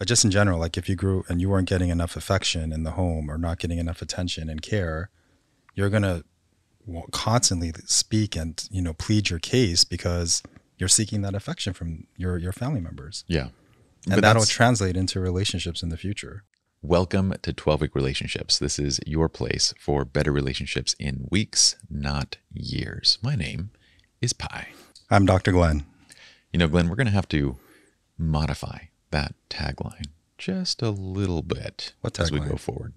But just in general, like if you grew and you weren't getting enough affection in the home or not getting enough attention and care, you're going to constantly speak and, plead your case because you're seeking that affection from your family members. Yeah. And that'll translate into relationships in the future. Welcome to 12-Week Relationships. This is your place for better relationships in weeks, not years. My name is Pye. I'm Dr. Glen. Glen, we're going to have to modify that tagline just a little bit as we go forward.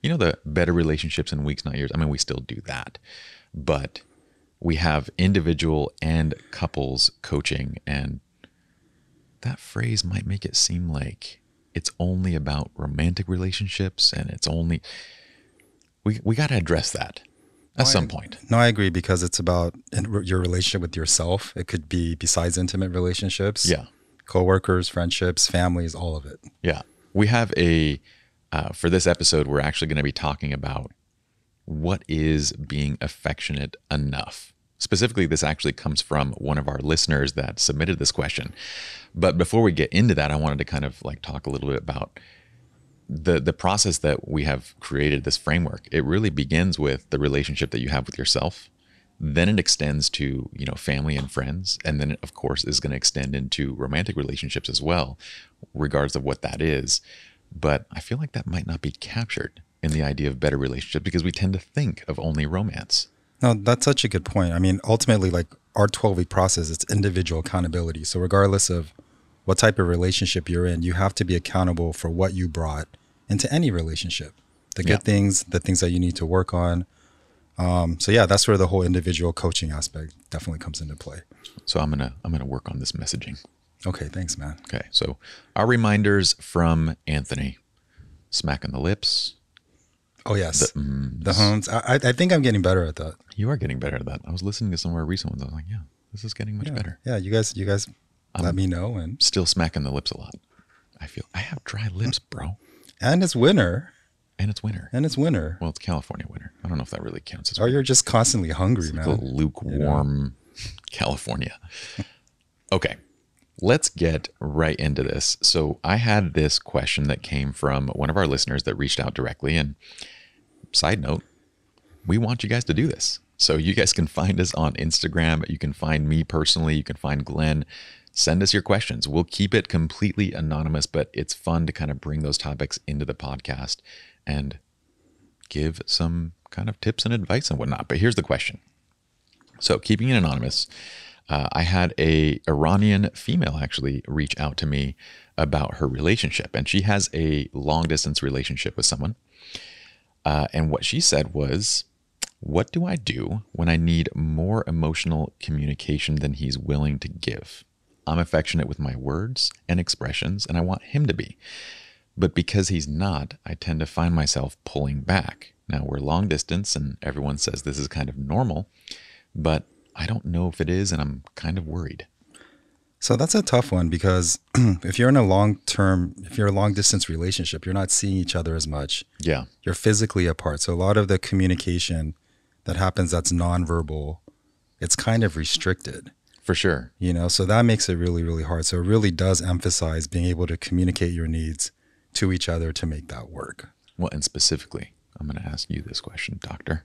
The better relationships in weeks, not years. I mean, we still do that, but we have individual and couples coaching, and that phrase might make it seem like it's only about romantic relationships, and it's only, we got to address that at some point. No, I agree, because it's about your relationship with yourself. It could be besides intimate relationships. Yeah. Coworkers, friendships, families, all of it. Yeah. We have for this episode, we're actually going to be talking about what is being affectionate enough. Specifically, this actually comes from one of our listeners that submitted this question. But before we get into that, I wanted to kind of talk a little bit about the process that we have created, this framework. It really begins with the relationship that you have with yourself. Then it extends to, family and friends. And then it, of course, is going to extend into romantic relationships as well, regardless of what that is. But I feel like that might not be captured in the idea of better relationships because we tend to think of only romance. No, that's such a good point. I mean, ultimately, our 12-week process, it's individual accountability. So regardless of what type of relationship you're in, you have to be accountable for what you brought into any relationship. The good things, the things that you need to work on. That's where the whole individual coaching aspect definitely comes into play. So I'm gonna work on this messaging. Okay, thanks, man. Okay, so our reminders from Anthony: smack on the lips. Oh yes, the homes. I think I'm getting better at that. You are getting better at that. I was listening to some of our recent ones. I was like, yeah, this is getting much better. Yeah, you guys let me know. And still smacking the lips a lot. I feel I have dry lips, bro. And it's winter. And it's winter. Well, it's California winter. I don't know if that really counts as winter. Or you're just constantly hungry, it's man. Like a lukewarm California. Okay, let's get right into this. So I had this question that came from one of our listeners that reached out directly. And side note, we want you guys to do this. So you guys can find us on Instagram. You can find me personally. You can find Glenn. Send us your questions. We'll keep it completely anonymous, but it's fun to kind of bring those topics into the podcast and give some kind of tips and advice and whatnot. But here's the question. So keeping it anonymous, I had a Iranian female actually reach out to me about her relationship, and she has a long distance relationship with someone. And what she said was, what do I do when I need more emotional communication than he's willing to give? I'm affectionate with my words and expressions, and I want him to be. But because he's not, I tend to find myself pulling back. Now, we're long distance, and everyone says this is kind of normal, but I don't know if it is, and I'm kind of worried. So that's a tough one, because if you're in a long distance relationship, you're not seeing each other as much. Yeah. You're physically apart. So a lot of the communication that happens that's nonverbal, it's kind of restricted. For sure. So that makes it really, really hard. So it really does emphasize being able to communicate your needs to each other to make that work. Well, and specifically, I'm going to ask you this question, doctor.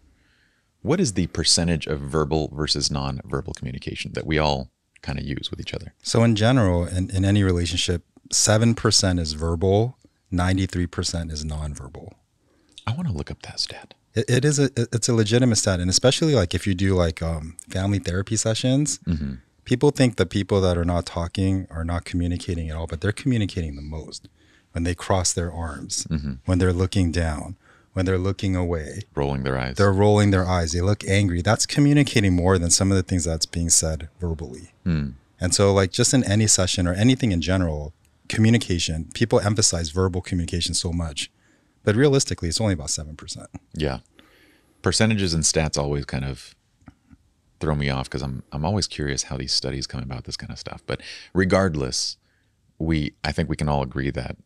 What is the percentage of verbal versus nonverbal communication that we all kind of use with each other? So in general, in any relationship, 7% is verbal, 93% is nonverbal. I want to look up that stat. It's a legitimate stat. And especially if you do family therapy sessions, people think the people that are not talking are not communicating at all, but they're communicating the most when they cross their arms, when they're looking down, when they're looking away. Rolling their eyes. They're rolling their eyes. They look angry. That's communicating more than some of the things that's being said verbally. And so just in any session or anything in general, communication, people emphasize verbal communication so much, but realistically, it's only about 7%. Yeah. Percentages and stats always kind of throw me off because I'm always curious how these studies come about this kind of stuff. But regardless, I think we can all agree that,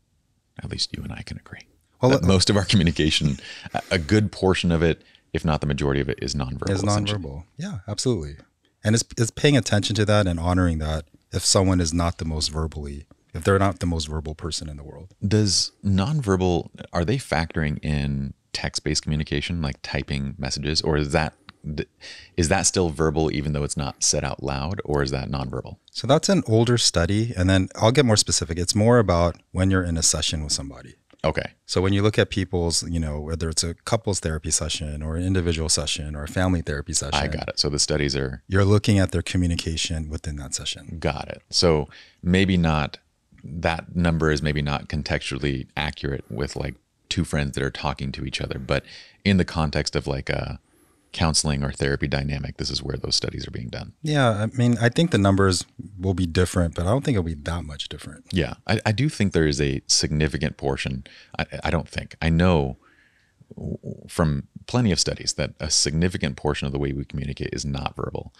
at least you and I can agree, that most of our communication, a good portion of it, if not the majority of it, is nonverbal. Is nonverbal. Yeah, absolutely. And it's paying attention to that and honoring that if someone is not the most verbally if they're not the most verbal person in the world. Does nonverbal, are they factoring in text-based communication, like typing messages, or is that still verbal even though it's not said out loud, or is that nonverbal? So that's an older study. And then I'll get more specific. It's more about when you're in a session with somebody. Okay. So when you look at people's, whether it's a couples therapy session or an individual session or a family therapy session. I got it. So the studies are... You're looking at their communication within that session. Got it. So maybe not, that number is maybe not contextually accurate with like two friends that are talking to each other, but in the context of like a counseling or therapy dynamic, this is where those studies are being done. Yeah. I mean, I think the numbers will be different, but I don't think it'll be that much different. Yeah. I do think there is a significant portion. I don't think. I know from plenty of studies that a significant portion of the way we communicate is not verbal.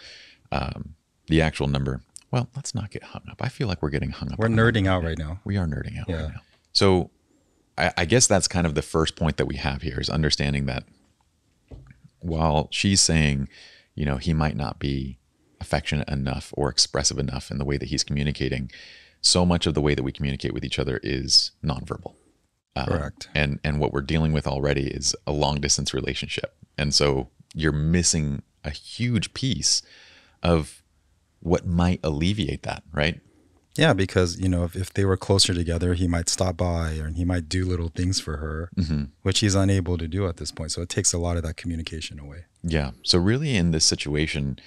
The actual number, well, let's not get hung up. I feel like we're getting hung up. We're nerding out right now. We are nerding out right now. So I guess that's kind of the first point that we have here, is understanding that while she's saying, he might not be affectionate enough or expressive enough in the way that he's communicating, so much of the way that we communicate with each other is nonverbal. Correct. And what we're dealing with already is a long distance relationship. And so you're missing a huge piece of what might alleviate that, right? Yeah, because, if they were closer together, he might stop by and he might do little things for her, which he's unable to do at this point. So it takes a lot of that communication away. Yeah. So really in this situation,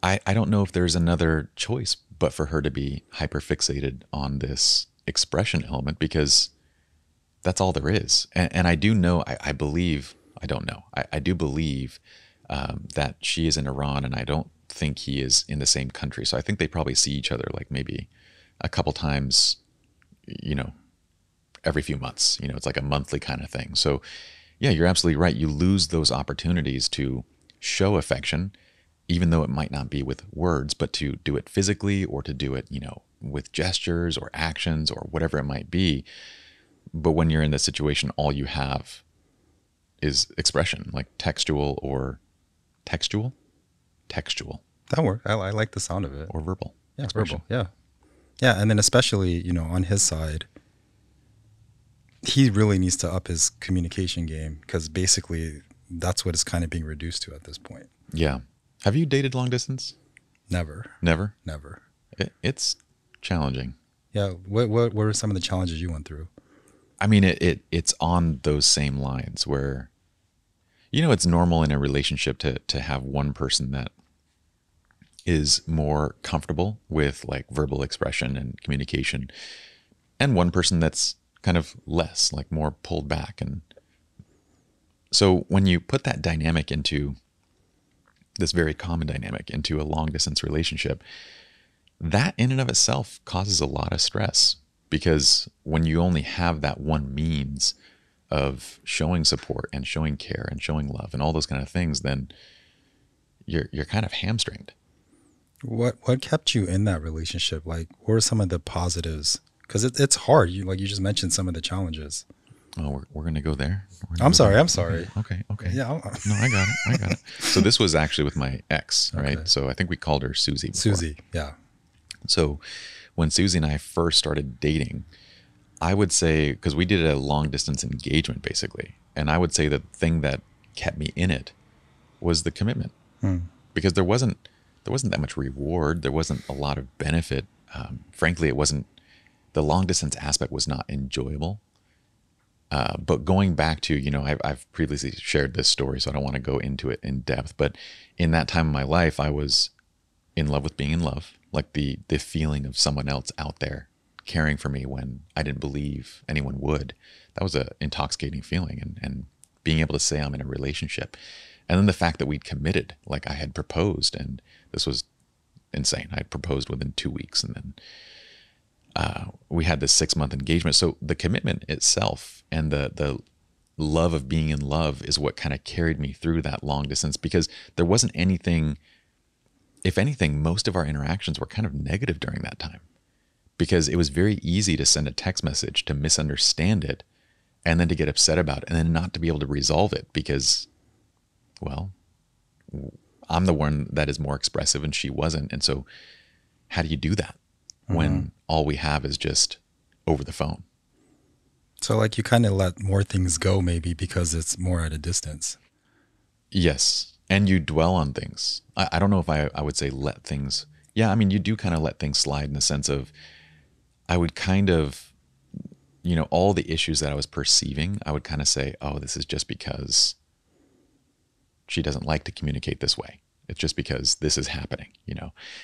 I don't know if there's another choice but for her to be hyperfixated on this expression element, because that's all there is. And I do know, I believe, I don't know, I do believe that she is in Iran, and I don't think he is in the same country. So I think they probably see each other like maybe a couple times, every few months. It's like a monthly kind of thing. So yeah, you're absolutely right. You lose those opportunities to show affection, even though it might not be with words, but to do it physically, or to do it, with gestures or actions or whatever it might be. But when you're in this situation, all you have is expression, like textual. That works. I like the sound of it. Or verbal. Yeah, expression. verbal. Yeah. Yeah. And then especially, on his side, he really needs to up his communication game, because basically that's what it's kind of being reduced to at this point. Yeah. Have you dated long distance? Never. Never? Never. It's challenging. Yeah. What were some of the challenges you went through? I mean, it's on those same lines where, it's normal in a relationship to have one person that is more comfortable with like verbal expression and communication, and one person that's kind of less, like more pulled back. And so when you put that dynamic into this very common dynamic into a long distance relationship, that in and of itself causes a lot of stress, because when you only have that one means of showing support and showing care and showing love and all those kind of things, then you're kind of hamstringed. What kept you in that relationship? Like, what were some of the positives? Because it's hard. You just mentioned some of the challenges. Oh, we're going to go there. I'm sorry. Okay. Yeah. No, I got it. So this was actually with my ex, right? Okay. So I think we called her Susie before. Susie. Yeah. So when Susie and I first started dating, I would say, because we did a long distance engagement basically, and I would say the thing that kept me in it was the commitment, because there wasn't that much reward. There wasn't a lot of benefit. Frankly, the long distance aspect was not enjoyable. But going back to, I've previously shared this story, so I don't want to go into it in depth, but in that time of my life, I was in love with being in love, like the feeling of someone else out there caring for me when I didn't believe anyone would. That was an intoxicating feeling, and being able to say I'm in a relationship. And then the fact that we'd committed, like I had proposed, and this was insane. I had proposed within 2 weeks, and then we had this 6-month engagement. So the commitment itself and the love of being in love is what kind of carried me through that long distance, because there wasn't anything, if anything, most of our interactions were kind of negative during that time, because it was very easy to send a text message, to misunderstand it, and then to get upset about it, and then not to be able to resolve it because, well, I'm the one that is more expressive and she wasn't. And so how do you do that? when all we have is just over the phone. So like you kind of let more things go maybe because it's more at a distance. Yes. And you dwell on things. I don't know if I would say let things. Yeah, I mean, you do kind of let things slide in the sense of I would kind of, all the issues that I was perceiving, I would kind of say, oh, this is just because she doesn't like to communicate this way. It's just because this is happening,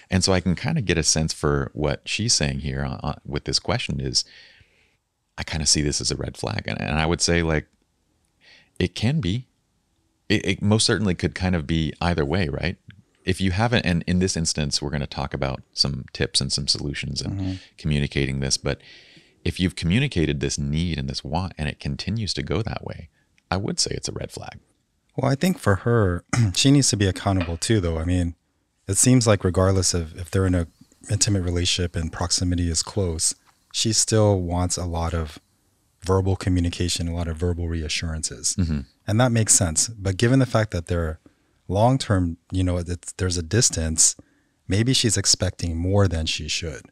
And so I can kind of get a sense for what she's saying here with this question is I kind of see this as a red flag. And I would say like, it can be, it most certainly could kind of be either way, right? If you haven't, and in this instance, we're going to talk about some tips and some solutions and communicating this. But if you've communicated this need and this want and it continues to go that way, I would say it's a red flag. Well, I think for her, she needs to be accountable too, though. I mean, it seems like regardless of if they're in an intimate relationship and proximity is close, she still wants a lot of verbal communication, a lot of verbal reassurances. And that makes sense. But given the fact that they're long-term, there's a distance, maybe she's expecting more than she should.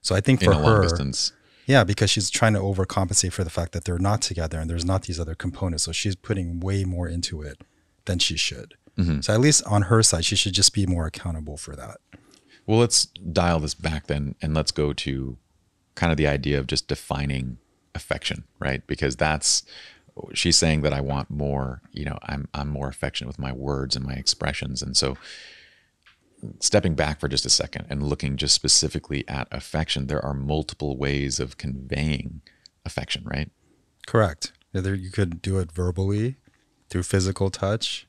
So I think for her, long distance. Yeah, because she's trying to overcompensate for the fact that they're not together and there's not these other components. So she's putting way more into it than she should. So at least on her side, she should just be more accountable for that. Well, let's dial this back then and let's go to kind of the idea of just defining affection, right? Because she's saying that I want more, I'm more affectionate with my words and my expressions. And so stepping back for just a second and looking just specifically at affection, there are multiple ways of conveying affection, right? Correct. Either you could do it verbally, through physical touch,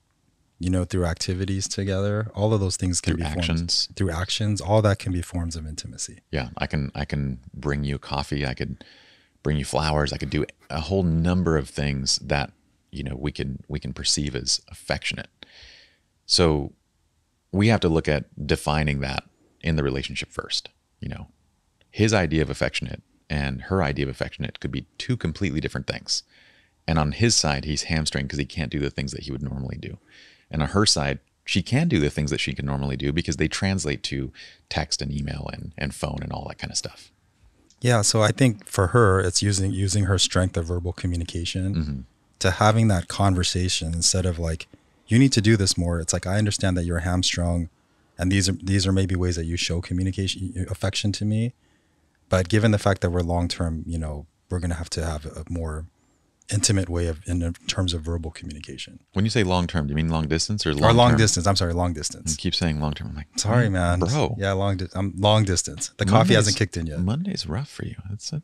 through activities together. All of those things can be forms through actions. All that can be forms of intimacy. Yeah, I can bring you coffee. I could bring you flowers. I could do a whole number of things that we can perceive as affectionate. So we have to look at defining that in the relationship first. His idea of affectionate and her idea of affectionate could be two completely different things. And on his side, he's hamstrung because he can't do the things that he would normally do. And on her side, she can do the things that she can normally do because they translate to text and email and phone and all that kind of stuff. Yeah, so I think for her, it's using her strength of verbal communication to having that conversation instead of like, you need to do this more. It's like, I understand that you're hamstrung and these are maybe ways that you show communication, affection to me. But given the fact that we're long-term, we're going to have a more intimate way in terms of verbal communication. When you say long-term, do you mean long distance or long-term? Or long distance. I'm sorry, long distance. You keep saying long-term. I'm like, sorry, man. Bro. Yeah, I'm long distance. The coffee hasn't kicked in yet. Monday's rough for you. It's like,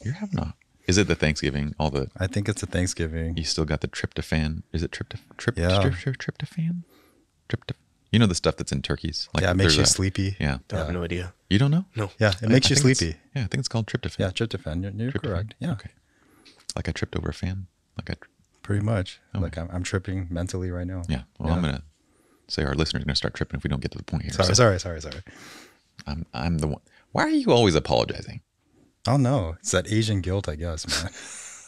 you're having is it the Thanksgiving? I think it's the Thanksgiving. You still got the tryptophan. Is it tryptophan? The stuff that's in turkeys? Like it makes you sleepy. Yeah. I have no idea. You don't know? No. Yeah, it makes you sleepy. Yeah, I think it's called tryptophan. Yeah, tryptophan. You're correct. Yeah. Okay. Like I tripped over a fan. Pretty much. Oh. Like I'm tripping mentally right now. Yeah. Well, I'm gonna say our listeners are gonna start tripping if we don't get to the point here. Sorry. I'm the one. Why are you always apologizing? Oh no, it's that Asian guilt, I guess, man.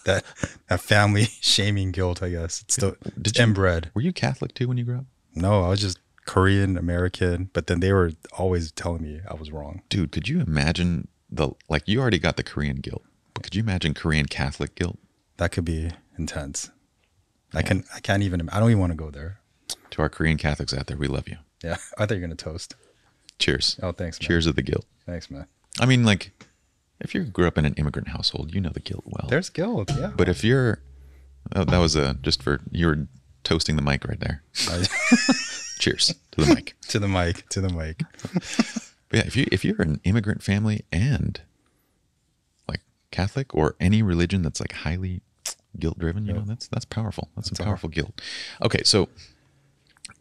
that family shaming guilt, I guess. It's still inbred. Were you Catholic too when you grew up? No, I was just Korean American, but then they were always telling me I was wrong. Dude, could you imagine you already got the Korean guilt, but could you imagine Korean Catholic guilt? That could be intense. Yeah. I can't even, I don't even want to go there. To our Korean Catholics out there, we love you. Yeah. I thought you were going to toast. Cheers. Oh, thanks, man. Cheers of the guilt. Thanks, man. I mean, like, if you grew up in an immigrant household, you know the guilt well. There's guilt, yeah. But if you're, that was you were toasting the mic right there. Cheers to the mic. To the mic. But yeah, if you're an immigrant family and like Catholic or any religion that's like highly guilt driven, you know, that's powerful. That's some powerful guilt. Okay, so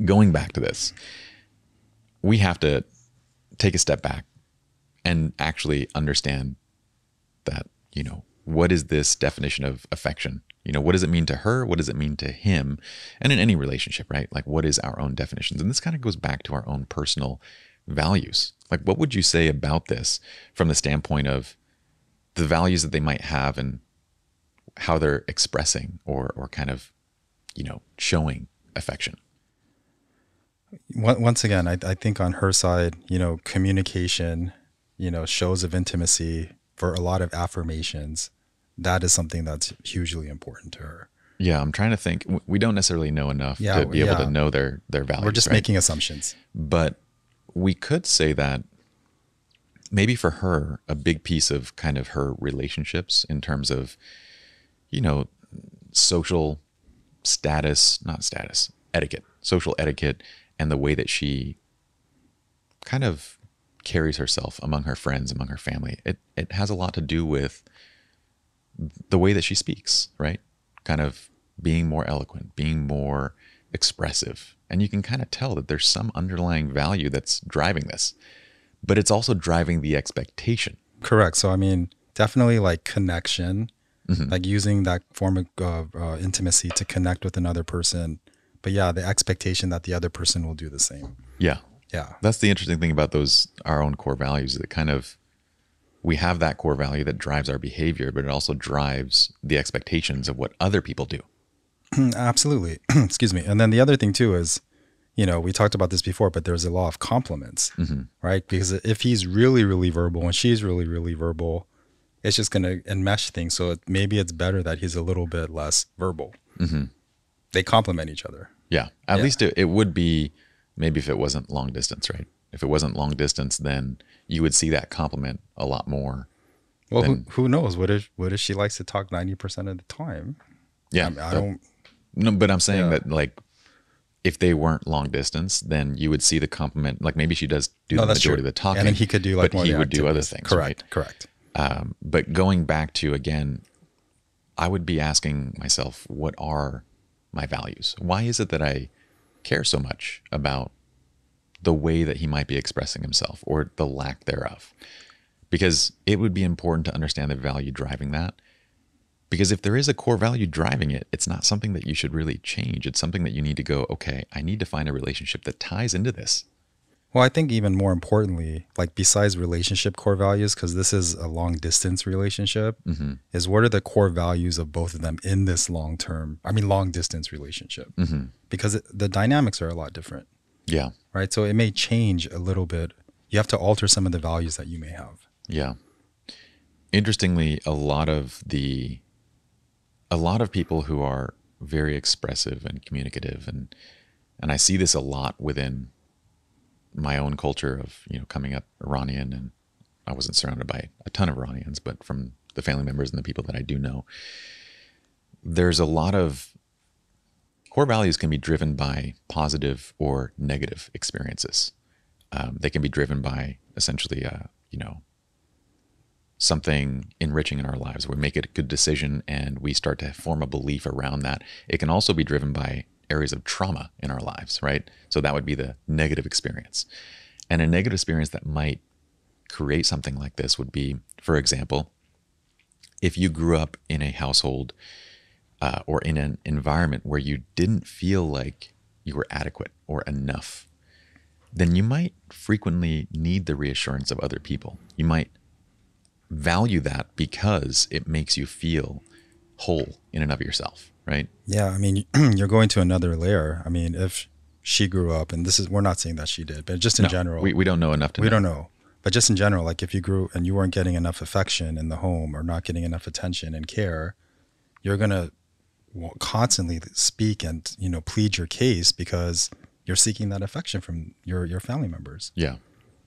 going back to this, we have to take a step back and actually understand that, you know, what is this definition of affection? You know, what does it mean to her? What does it mean to him? And in any relationship, right? Like, what is our own definitions? And this kind of goes back to our own personal values. Like, what would you say about this from the standpoint of the values that they might have and how they're expressing or kind of, you know, showing affection? Once again, I think on her side, you know, communication, shows of intimacy, for a lot of affirmations, that is something that's hugely important to her. Yeah, I'm trying to think. We don't necessarily know enough to be able to know their values. We're just making assumptions. But we could say that maybe for her, a big piece of kind of her relationships in terms of, social etiquette, social etiquette, and the way that she kind of carries herself among her friends, among her family. It has a lot to do with the way that she speaks, right? Kind of being more eloquent, being more expressive. And you can kind of tell that there's some underlying value that's driving this, but it's also driving the expectation. Correct. So, definitely like connection, like using that form of intimacy to connect with another person. But yeah, the expectation that the other person will do the same. Yeah. Yeah. That's the interesting thing about our own core values, that kind of, we have that core value that drives our behavior, but it also drives the expectations of what other people do. Absolutely. Excuse me. And then the other thing too is, we talked about this before, but there's a law of compliments, right? Because if he's really, really verbal and she's really, really verbal, it's just going to enmesh things. So maybe it's better that he's a little bit less verbal. They complement each other. Yeah. At least it would be, maybe if it wasn't long distance, right? If it wasn't long distance, then you would see that compliment a lot more. Well, who knows? What if she likes to talk 90% of the time? Yeah. I don't. No, but I'm saying that, like, if they weren't long distance, then you would see the compliment. Like, maybe she does do the majority of the talking, and then he could do like but more he of the would do other activities. things. Correct. Right? Correct. But going back to, again, I would be asking myself, what are my values? Why is it that I care so much about the way that he might be expressing himself, or the lack thereof? Because it would be important to understand the value driving that. Because if there is a core value driving it, it's not something that you should really change. It's something that you need to go, okay, I need to find a relationship that ties into this. Well, I think even more importantly, like besides relationship core values, because this is a long distance relationship, is what are the core values of both of them in this long distance relationship? Because the dynamics are a lot different. Yeah. Right. So it may change a little bit. You have to alter some of the values that you may have. Yeah. Interestingly, a lot of people who are very expressive and communicative, and I see this a lot within my own culture of, coming up Iranian, and I wasn't surrounded by a ton of Iranians, but from the family members and the people that I do know, there's a lot of core values can be driven by positive or negative experiences. They can be driven by essentially, something enriching in our lives. We make a good decision and we start to form a belief around that. It can also be driven by areas of trauma in our lives, right? So that would be the negative experience. And a negative experience that might create something like this would be, for example, if you grew up in a household or in an environment where you didn't feel like you were adequate or enough, then you might frequently need the reassurance of other people. You might value that because it makes you feel whole in and of yourself, right? Yeah, you're going to another layer. If she grew up, and we're not saying that she did, but just in general. We don't know enough to know. We don't know. But just in general, like if you grew and you weren't getting enough affection in the home or not getting enough attention and care, you're going to constantly speak and, plead your case because you're seeking that affection from your family members. Yeah.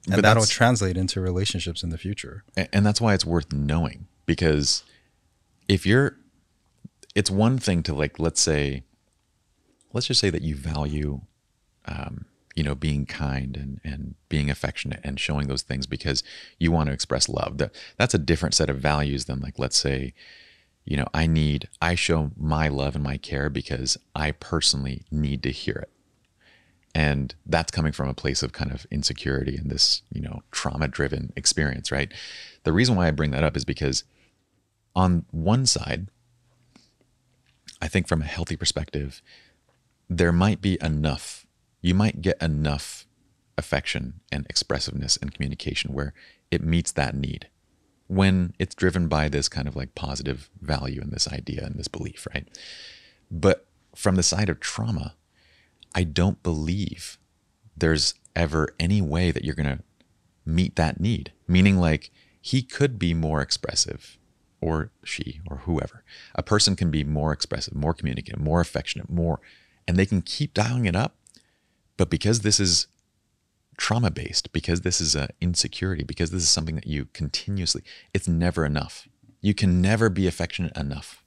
And that'll translate into relationships in the future. And that's why it's worth knowing, because it's one thing to, like, let's just say that you value, being kind and being affectionate and showing those things because you want to express love. That's a different set of values than, like, let's say, I show my love and my care because I personally need to hear it. And that's coming from a place of kind of insecurity and this, trauma-driven experience, right? The reason why I bring that up is because on one side, I think from a healthy perspective, there might be enough, you might get enough affection and expressiveness and communication where it meets that need when it's driven by this kind of like positive value and this idea and this belief, right? But from the side of trauma, I don't believe there's ever any way that you're going to meet that need meaning like he could be more expressive, or she, or whoever. A person can be more expressive, more communicative, more affectionate, more, and they can keep dialing it up. But because this is trauma-based, because this is an insecurity, because this is something that you continuously, it's never enough. You can never be affectionate enough.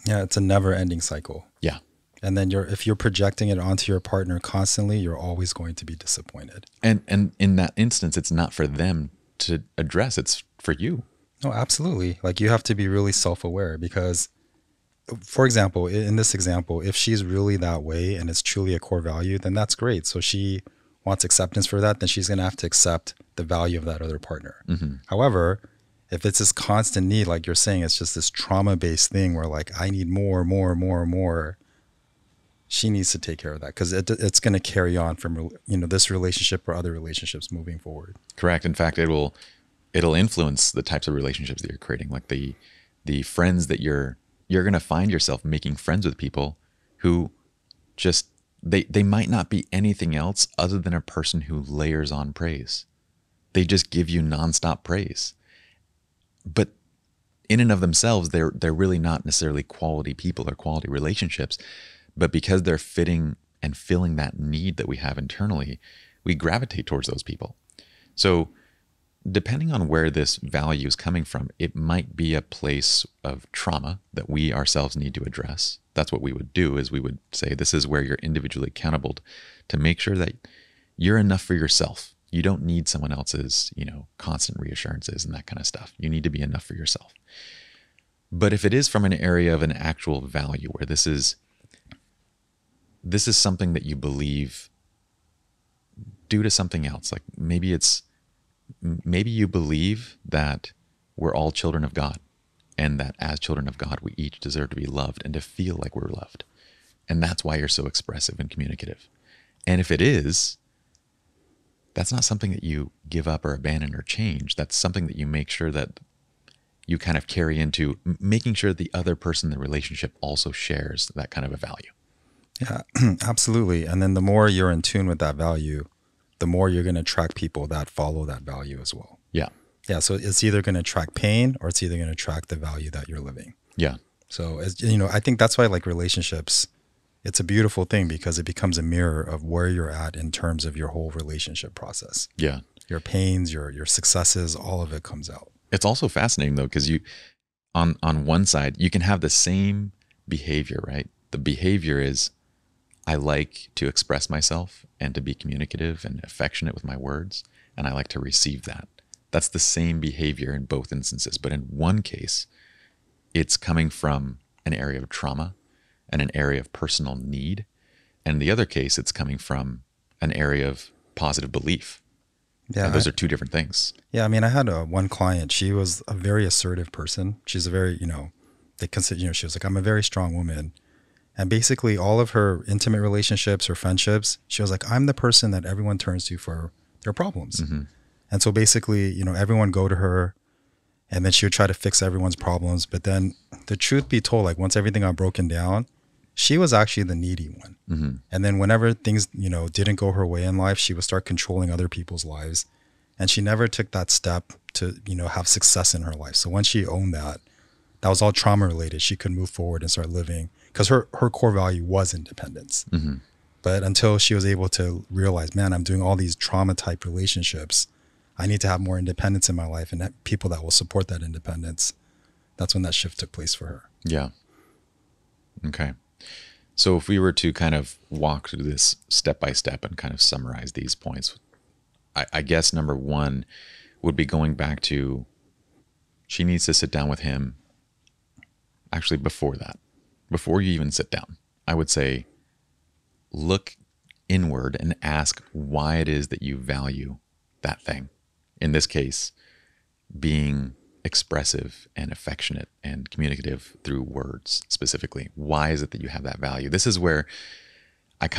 Yeah, it's a never-ending cycle. Yeah. And then if you're projecting it onto your partner constantly, you're always going to be disappointed. And in that instance, it's not for them to address, it's for you. No, absolutely. Like you have to be really self-aware because, for example, in this example, if she's really that way and it's truly a core value, then that's great. So she wants acceptance for that, then she's going to have to accept the value of that other partner. Mm-hmm. However, if it's this constant need, like you're saying, it's just this trauma-based thing where like, I need more, she needs to take care of that because it's going to carry on from, this relationship or other relationships moving forward. Correct. In fact, it'll influence the types of relationships that you're creating. Like the friends that you're going to find yourself making friends with people who just, they might not be anything else other than a person who layers on praise. They just give you nonstop praise. But in and of themselves, they're really not necessarily quality people or quality relationships. But because they're fitting and filling that need that we have internally, we gravitate towards those people. So depending on where this value is coming from, it might be a place of trauma that we ourselves need to address. That's what we would do, is we would say, this is where you're individually accountable to make sure that you're enough for yourself. You don't need someone else's, constant reassurances and that kind of stuff. You need to be enough for yourself. But if it is from an area of an actual value where this is something that you believe due to something else, like maybe you believe that we're all children of God and that as children of God, we each deserve to be loved and to feel like we're loved. And that's why you're so expressive and communicative. And if it is, that's not something that you give up or abandon or change. That's something that you make sure that you kind of carry into making sure the other person in the relationship also shares that kind of a value. Yeah, absolutely. And then the more you're in tune with that value, the more you're going to attract people that follow that value as well. Yeah. Yeah. So it's either going to attract pain or it's either going to attract the value that you're living. Yeah. So, I think that's why like relationships, it's a beautiful thing because it becomes a mirror of where you're at in terms of your whole relationship process. Yeah. Your pains, your successes, all of it comes out. It's also fascinating though, because you, on one side, you can have the same behavior, right? The behavior is, I like to express myself and to be communicative and affectionate with my words, and I like to receive that. That's the same behavior in both instances. But in one case, it's coming from an area of trauma and an area of personal need. And in the other case, it's coming from an area of positive belief. Yeah, and those are two different things. Yeah, I mean, I had one client. She was a very assertive person. She's a very, they consider, she was like, I'm a very strong woman. And basically all of her intimate relationships or friendships, she was like, I'm the person that everyone turns to for their problems. Mm-hmm. And so basically, everyone go to her and then she would try to fix everyone's problems. But then the truth be told, like once everything got broken down, she was actually the needy one. Mm-hmm. And then whenever things, didn't go her way in life, she would start controlling other people's lives. And she never took that step to, have success in her life. So once she owned that was all trauma related. She could move forward and start living because her core value was independence. Mm-hmm. But until she was able to realize, man, I'm doing all these trauma type relationships. I need to have more independence in my life and have people that will support that independence. That's when that shift took place for her. Yeah. Okay. So if we were to kind of walk through this step by step and kind of summarize these points, I guess number one would be going back to, she needs to sit down with him. Actually, before you even sit down, I would say, look inward and ask why it is that you value that thing. In this case, being expressive and affectionate and communicative through words specifically. Why is it that you have that value? This is where I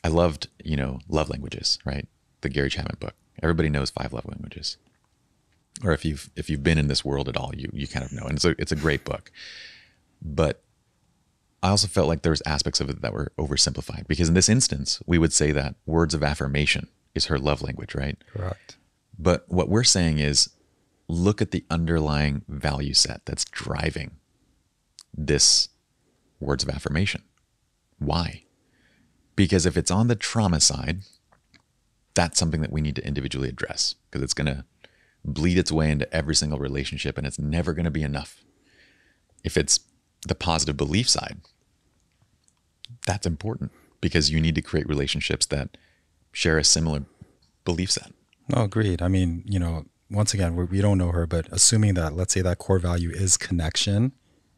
loved, love languages, right? The Gary Chapman book. Everybody knows 5 love languages. Or if you've been in this world at all, you kind of know. And it's a great book. But I also felt like there's aspects of it that were oversimplified, because in this instance, we would say that words of affirmation is her love language, right? Correct. But what we're saying is look at the underlying value set that's driving this words of affirmation. Why? Because if it's on the trauma side, that's something that we need to individually address because it's going to bleed its way into every single relationship and it's never going to be enough. If it's the positive belief side, that's important because you need to create relationships that share a similar belief set. No, agreed. I mean, once again, we don't know her, but assuming that, let's say that core value is connection,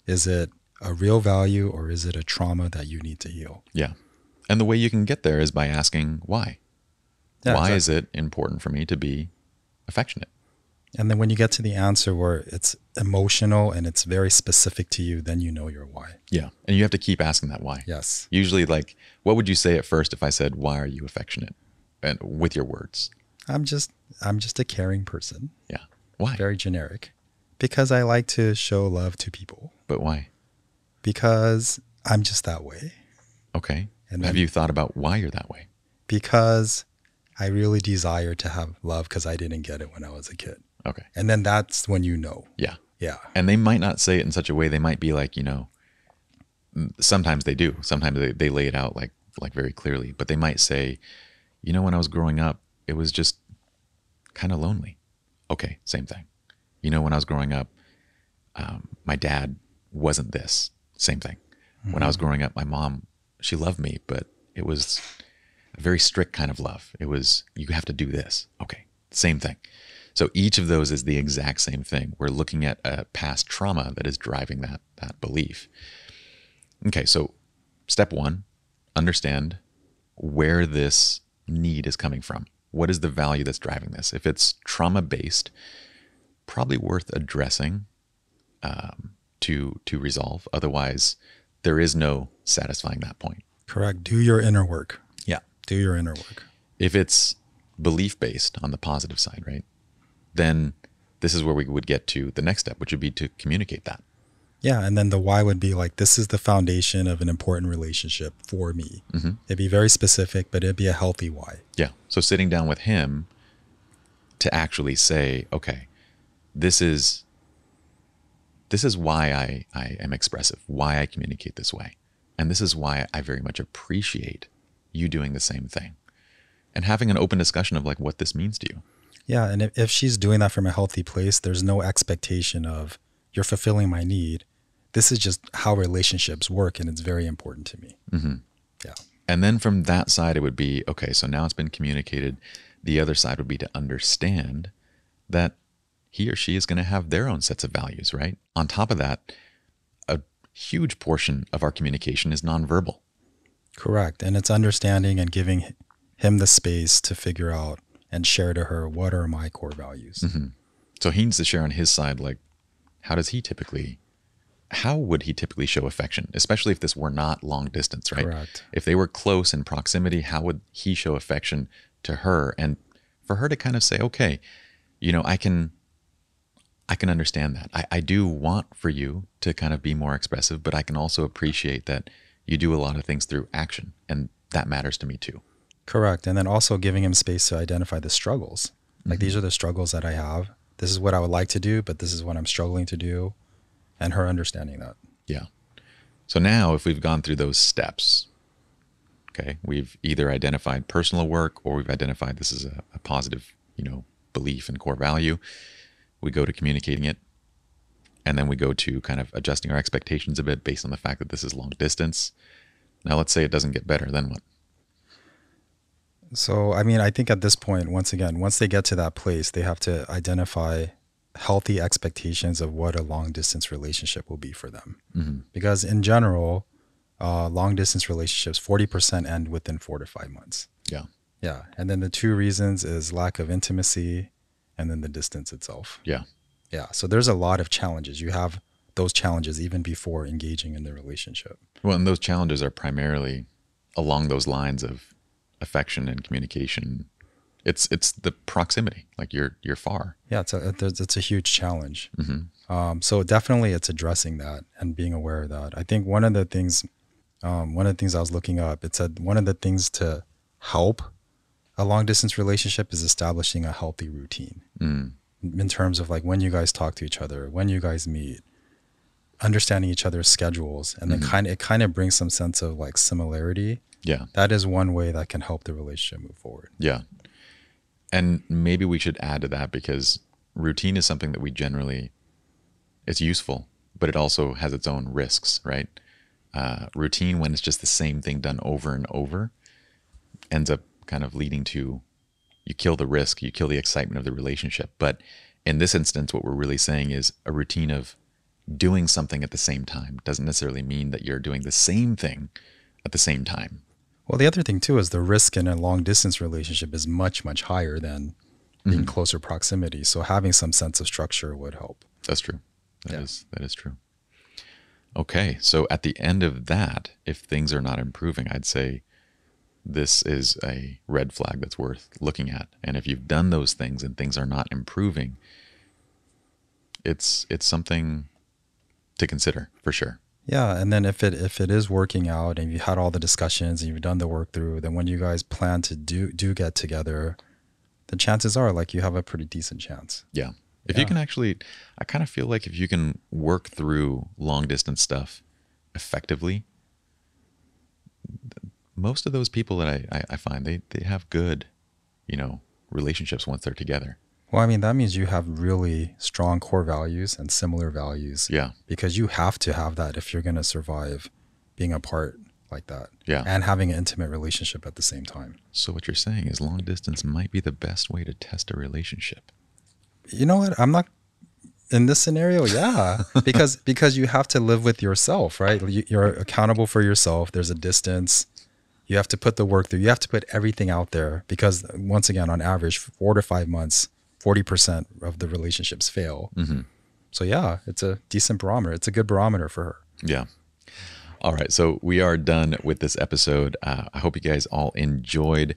is it a real value or is it a trauma that you need to heal? Yeah. And the way you can get there is by asking why. Yeah, why exactly. is it important for me to be affectionate? And then when you get to the answer where it's emotional and it's very specific to you, then you know your why. Yeah. And you have to keep asking that why. Yes. Usually, like, what would you say at first if I said, why are you affectionate? And with your words. I'm just a caring person. Yeah. Why? Very generic. Because I like to show love to people. But why? Because I'm just that way. Okay. And have then- you thought about why you're that way? Because I really desire to have love because I didn't get it when I was a kid. Okay. And then that's when you know. Yeah. Yeah. And they might not say it in such a way. They might be like, sometimes they do. Sometimes they lay it out like very clearly. But they might say, when I was growing up, it was just kind of lonely. Okay, same thing. When I was growing up, my dad wasn't this. Same thing. Mm-hmm. When I was growing up, my mom, she loved me, but it was a very strict kind of love. It was, you have to do this. Okay, same thing. So each of those is the exact same thing. We're looking at a past trauma that is driving that belief. Okay, so step one, understand where this need is coming from. What is the value that's driving this? If it's trauma-based, probably worth addressing to resolve. Otherwise, there is no satisfying that point. Correct. Do your inner work. Yeah. Do your inner work. If it's belief-based on the positive side, right? Then this is where we would get to the next step, which would be to communicate that. Yeah. And then the why would be like, this is the foundation of an important relationship for me. Mm-hmm. It'd be very specific, but it'd be a healthy why. Yeah. So sitting down with him to actually say, okay, this is why I am expressive, why I communicate this way. And this is why I very much appreciate you doing the same thing. And having an open discussion of like what this means to you. Yeah. And if she's doing that from a healthy place, there's no expectation of you're fulfilling my need. This is just how relationships work. And it's very important to me. Mm-hmm. Yeah. And then from that side, it would be, okay, so now it's been communicated. The other side would be to understand that he or she is going to have their own sets of values, right? On top of that, a huge portion of our communication is nonverbal. Correct. And it's understanding and giving him the space to figure out and share to her, what are my core values? Mm-hmm. So he needs to share on his side, like, how would he typically show affection, especially if this were not long distance, right? Correct. If they were close in proximity, how would he show affection to her? And for her to kind of say, okay, I can understand that. I do want for you to kind of be more expressive, but I can also appreciate that you do a lot of things through action, and that matters to me too. Correct. And then also giving him space to identify the struggles. Like, these are the struggles that I have. This is what I would like to do, but this is what I'm struggling to do. And her understanding that. Yeah. So now if we've gone through those steps, okay, we've either identified personal work or we've identified this is a positive, belief and core value. We go to communicating it. And then we go to kind of adjusting our expectations a bit based on the fact that this is long distance. Now let's say it doesn't get better, then what? So, I mean, I think at this point, once they get to that place, they have to identify healthy expectations of what a long distance relationship will be for them. Mm-hmm. Because in general, long distance relationships, 40% end within 4 to 5 months. Yeah. Yeah. And then the two reasons is lack of intimacy and then the distance itself. Yeah. Yeah. So there's a lot of challenges. You have those challenges even before engaging in the relationship. Well, and those challenges are primarily along those lines of affection and communication. It's the proximity, like you're far. Yeah, it's a huge challenge. Mm-hmm. So definitely it's addressing that and being aware of that. I think one of the things I was looking up, it said one of the things to help A long distance relationship is establishing a healthy routine in terms of like when you guys talk to each other, when you guys meet, understanding each other's schedules, and then it kind of brings some sense of like similarity. Yeah. That is one way that can help the relationship move forward. Yeah. And maybe we should add to that, because routine is something that we generally, it's useful, but it also has its own risks, right? Routine, when it's just the same thing done over and over, ends up kind of leading to, you kill the risk, you kill the excitement of the relationship. But in this instance, what we're really saying is a routine of doing something at the same time doesn't necessarily mean that you're doing the same thing at the same time. Well, the other thing too is the risk in a long distance relationship is much, much higher than in closer proximity. So having some sense of structure would help. That's true. That is true. Okay. So at the end of that, if things are not improving, I'd say this is a red flag that's worth looking at. And if you've done those things and things are not improving, it's something to consider for sure. Yeah, and then if it is working out and you had all the discussions and you've done the work through, then when you guys plan to do get together, the chances are like you have a pretty decent chance. Yeah. If you can actually, I kind of feel like if you can work through long distance stuff effectively, most of those people that I find, they have good, relationships once they're together. Well, I mean, that means you have really strong core values and similar values. Yeah. Because you have to have that if you're going to survive being apart like that. Yeah. And having an intimate relationship at the same time. So what you're saying is long distance might be the best way to test a relationship. You know what? I'm not in this scenario. Yeah. because you have to live with yourself, right? You're accountable for yourself. There's a distance. You have to put the work through. You have to put everything out there because once again, on average, 4 to 5 months, 40% of the relationships fail. So yeah, it's a decent barometer. It's a good barometer for her. Yeah. All right. So we are done with this episode. I hope you guys all enjoyed.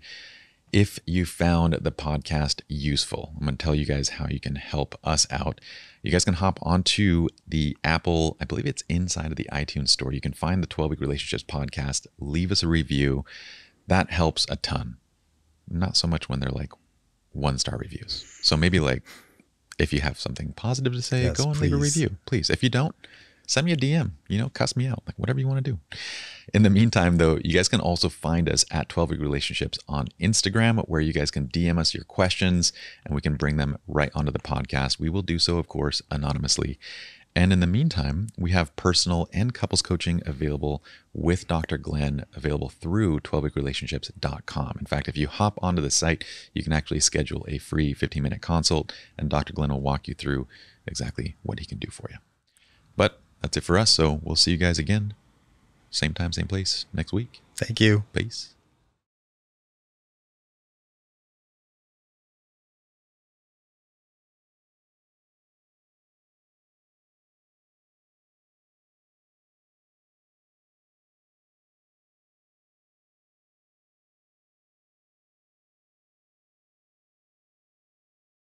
If you found the podcast useful, I'm going to tell you guys how you can help us out. You guys can hop onto the Apple, I believe it's inside of the iTunes store. You can find the 12-Week Relationships podcast, leave us a review. That helps a ton. Not so much when they're like 1-star reviews. So maybe like if you have something positive to say, go and leave a review, please. If you don't, send me a DM, cuss me out, like whatever you want to do. In the meantime, though, you guys can also find us at 12-Week Relationships on Instagram, where you guys can DM us your questions and we can bring them right onto the podcast. We will do so, of course, anonymously. And in the meantime, we have personal and couples coaching available with Dr. Glen, available through 12weekrelationships.com. In fact, if you hop onto the site, you can actually schedule a free 15-minute consult, and Dr. Glen will walk you through exactly what he can do for you. But that's it for us, so we'll see you guys again, same time, same place, next week. Thank you. Peace.